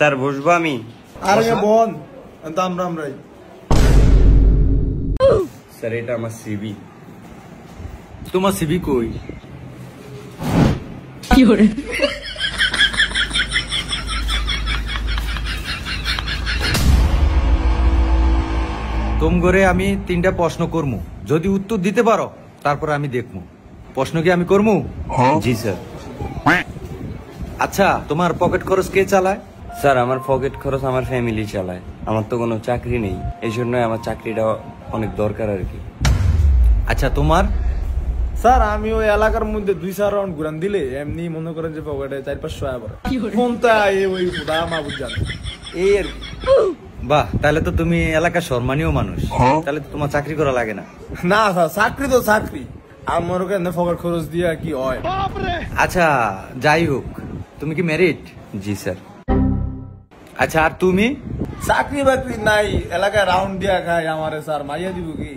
Sir বসবো আমি? আরে বোন আমরাই। স্যার এটা আমার সিবি। তোমার সিবি কই? তোম করে আমি 3টা প্রশ্ন করবো, যদি উত্তর দিতে পারো তারপর আমি দেখবো। প্রশ্ন কি আমি করবো? জি স্যার। আচ্ছা, তোমার পকেট খরচ কে চালায়? স্যার আমার পকেট খরচ আমার ফ্যামিলি চালায়। আমার তো কোনো চাকরি নেই, এই জন্য আমার চাকরিটা অনেক দরকার আর কি। আচ্ছা তোমার? স্যার আমি ওই এলাকার মধ্যে 2-4 রাউন্ড ঘুরান দিলে এমনি মনে করেন যে পকেটে 4-500 আয় পড়ে। কোনটা ওই খুদা মাহবুব জানে এই আর কি। বাহ, তাহলে তো তুমি এলাকার সম্মানীয় মানুষ, তাহলে তো তোমার চাকরি করা লাগে না। না স্যার, চাকরি তো চাকরি, আমার ওখানে পকেট খরচ দিয়া কি হয়। আচ্ছা যাই হোক, তুমি কি ম্যারিড? জি স্যার। আচ্ছা আর তুমি? চাকরি বাকরি নাই, এলাকায় রাউন্ড দিয়া খাই। আমারে স্যার মাইয়া দিব কি?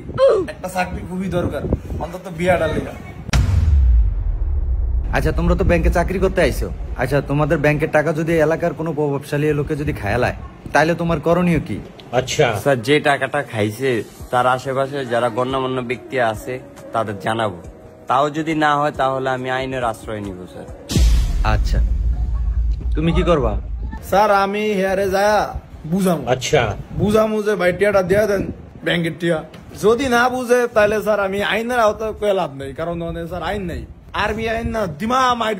একটা চাকরি খুবই দরকার, অন্তত বিয়াটা লেগা। আচ্ছা তোমরা তো ব্যাংকে চাকরি করতে আইছো, আচ্ছা তোমাদের ব্যাংকের টাকা যদি এলাকার কোনো প্রভাবশালী লোকে যদি খায়ালায়, তাহলে তোমার করণীয় কি? আচ্ছা স্যার, যে টাকাটা খাইছে তার আশেপাশে যারা গণ্যমান্য ব্যক্তি আছে তাদের জানাবো। তাও যদি না হয় তাহলে আমি আইনের আশ্রয় নিব স্যার। আচ্ছা তুমি কি করবা? স্যার আমি হেয়ারে যা বুঝাম। আচ্ছা বুঝামু যে ভাই টিয়াটা দিয়া দেন ব্যাংকের টিয়া। যদি না বুঝে তাহলে স্যার আমি আইনের আওতায় কয়ে লাভ নেই, কারণ স্যার আইন নেই, আর্মি আইন না দিমা মাইর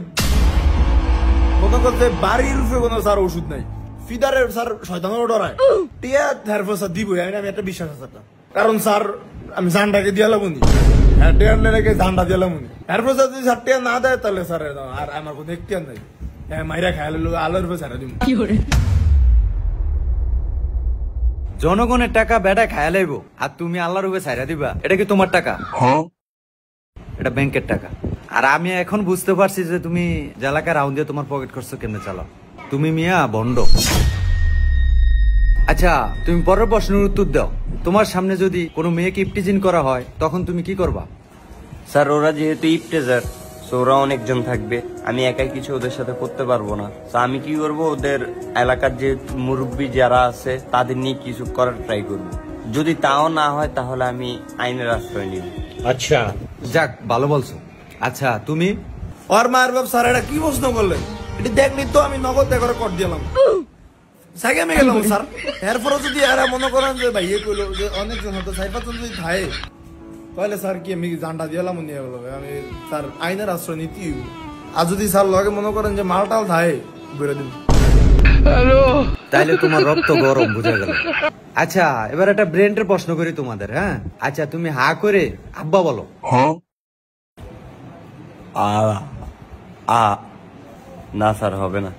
মনে করতে বাড়ির রূপে কোনো স্যার ওষুধ নাই। ফিদারের স্যার শয়তানের ডরায় টিয়া ধারফ স্যার দিব আমি একটা বিশ্বাস আছে। কারণ স্যার আমি জানটাকে দিয়ে লাগুনি, হ্যাঁ টিয়ার লেগে জানটা দিয়ে লাগুনি। এরপর যদি স্যার টিয়া না দেয় তাহলে স্যার আর আমার কোনো এখতিয়ার নাই, মাইরা খাইলে আলোর রূপে ছাড়া দিব। জনগণের টাকা বেটা খায়া লাইব আর তুমি আল্লাহর রূপে ছাইরা দিবা? এটা কি তোমার টাকা? এটা ব্যাংকের টাকা। আর আমি এখন বুঝতে পারছি যে তুমি এলাকার রাউন্ড দিয়ে তোমার পকেট খরচ কেমনে চালাও। তুমি মিয়া বন্ড। আচ্ছা তুমি পরের প্রশ্নের উত্তর দাও। তোমার সামনে যদি কোনো মেয়েকে ইপটিজিং করা হয় তখন তুমি কি করবা? স্যার ওরা যেহেতু ইপটেজার, ওরা অনেকজন থাকবে, আমি একাই কিছু ওদের সাথে করতে পারবো না। তো আমি কি করব, ওদের এলাকার যে মুরব্বী যারা আছে তাদের নিয়ে কিছু করার ট্রাই করব। যদি তাও না হয় তাহলে আমি আইনের আশ্রয় নিব। আচ্ছা যাক, ভালো বলছো। আচ্ছা তুমি? ওর মায়ের বাপ স্যার এটা কি প্রশ্ন করলেন? এটি দেখলি তো আমি নগদ করে কর দিলাম, সাইকে আমি গেলাম স্যার। এরপরে যদি এরা মনে করেন যে ভাই এ কইলো যে অনেকজন হতো 4-5 যদি থাকে, তাহলে স্যার কি আমি জানটা দিলাম নিয়ে গেল, আমি স্যার আইনের আশ্রয় নীতি। আর যদি স্যার লগে মনে করেন যে মালটাল থাকে বেরো দিন। তাইলে তোমার রক্ত গরম, বুঝা গেল। আচ্ছা এবার একটা ব্রেনের প্রশ্ন করি তোমাদের। হ্যাঁ আচ্ছা তুমি হা করে আব্বা বলো। না স্যার হবে না।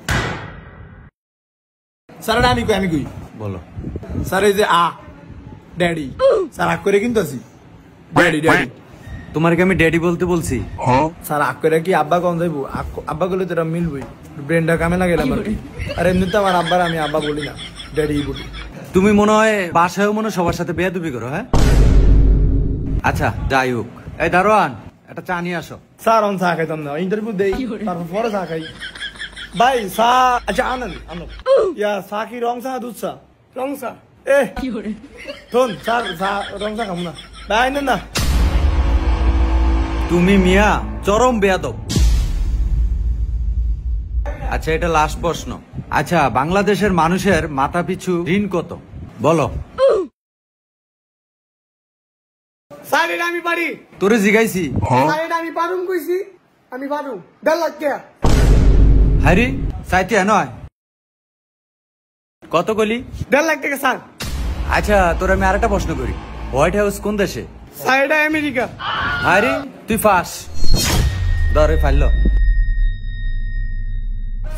স্যার এটা আমি কই বলো। স্যার এই যে ড্যাডি, স্যার আগ করে কিন্তু আছি ড্যাডি ড্যাডি। তোমার কি আমি ড্যাডি বলতে বলছি? স্যার আগ করে কি আব্বা কম যাইবো? আব্বা করলে তো এটা মিলবই, ব্রেনটা কামে না গেলাম আর কি। আর এমনিতে আমার আব্বার আমি আব্বা বলি না, ড্যাডি বলি। তুমি মনে হয় বাসায়ও মনে সবার সাথে বেয়াদবি করো। হ্যাঁ আচ্ছা যাই হোক, এই দারোয়ান একটা চা নিয়ে আসো। স্যার আমি চা খাইতাম না, ইন্টারভিউ দেই তারপর পরে চা খাই। ভাই চা আচ্ছা আনেন আনো। ইয়া চা কি রং চা দুধ চা? রং চা। এ শোন স্যার চা রং চা খাবো না ভাই, আনেন না। তুমি মিয়া চরম বেয়াদব। আচ্ছা এটা লাস্ট প্রশ্ন। আচ্ছা বাংলাদেশের মানুষের মাথা পিছু ঋণ কত বলো? স্যার এটা আমি পারি। তোরে জিগাইছি। স্যার এটা আমি পারুম কইছি, আমি পারুম। 1.5 লাখ টাকা। হারি চাইতে নয়, কত কলি? 1.5 লাখ টাকা স্যার। আচ্ছা তোর আমি আরেকটা প্রশ্ন করি, হোয়াইট হাউস কোন দেশে? স্যার এটা আমেরিকা। হারি তুই ফাঁস ধরে ফাইল।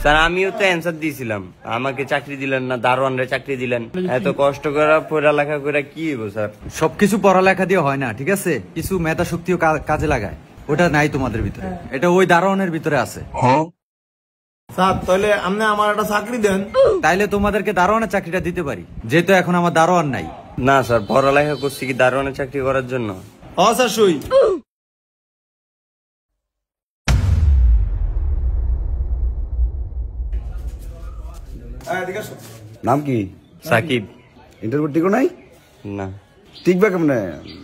স্যার আমিও তো অ্যান্সার দিয়েছিলাম, আমাকে চাকরি দিলেন না, দারোয়ানরে চাকরি দিলেন। এত কষ্ট করে পড়ালেখা করে কি হইব স্যার? সবকিছু পড়ালেখা দিয়ে হয় না, ঠিক আছে? কিছু মেধা শক্তিও কাজে লাগায়, ওটা নাই তোমাদের ভিতরে, এটা ওই দারোয়ানের ভিতরে আছে। স্যার তাহলে আপনি আমার একটা চাকরি দেন, তাইলে তোমাদেরকে দারোয়ানের চাকরিটা দিতে পারি, যেহেতু এখন আমার দারোয়ান নাই। না স্যার, পড়ালেখা করছি কি দারোয়ানের চাকরি করার জন্য? স্যার সই। এদিকে আসো। নাম কি? সাকিব। ইন্টারভিউ টিকো নাই? না। টিকবে কেমনে?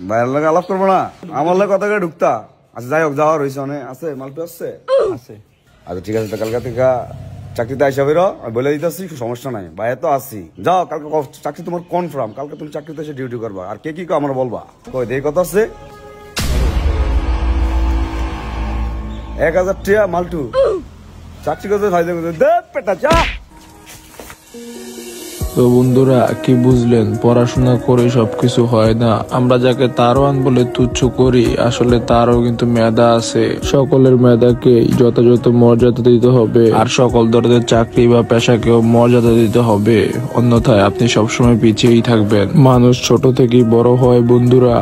বাইরের লাগে আলাপ করবো না, আমার লাগে কথা করে ঢুকতা। আচ্ছা যাই হোক, যাওয়ার হয়েছে অনেক আছে, মালপি আসছে। আছে। আচ্ছা ঠিক আছে, তো কালকে থেকে চাকরিতে আইসা বেরো, আমি বলে দিতেছি, সমস্যা নাই, বাইরে তো আসছি। যাও, কালকে চাকরি তোমার কনফার্ম, কালকে তুমি চাকরিতে এসে ডিউটি করবা। আর কে কি আমার বলবা, কই দেই কথা আছে। 1000 টাকা মালটু চাকরি করতে ফায়দা করতে দে পেটা চা। তো বন্ধুরা কি বুঝলেন, পড়াশোনা করে সবকিছু হয় না। আমরা যাকে তারওয়ান বলে তুচ্ছ করি, আসলে তারও কিন্তু মেধা আছে। সকলের মেধাকে যথাযথ মর্যাদা দিতে হবে, আর সকল ধরনের চাকরি বা পেশাকেও মর্যাদা দিতে হবে, অন্যথায় আপনি সবসময় পিছিয়েই থাকবেন। মানুষ ছোট থেকেই বড় হয় বন্ধুরা।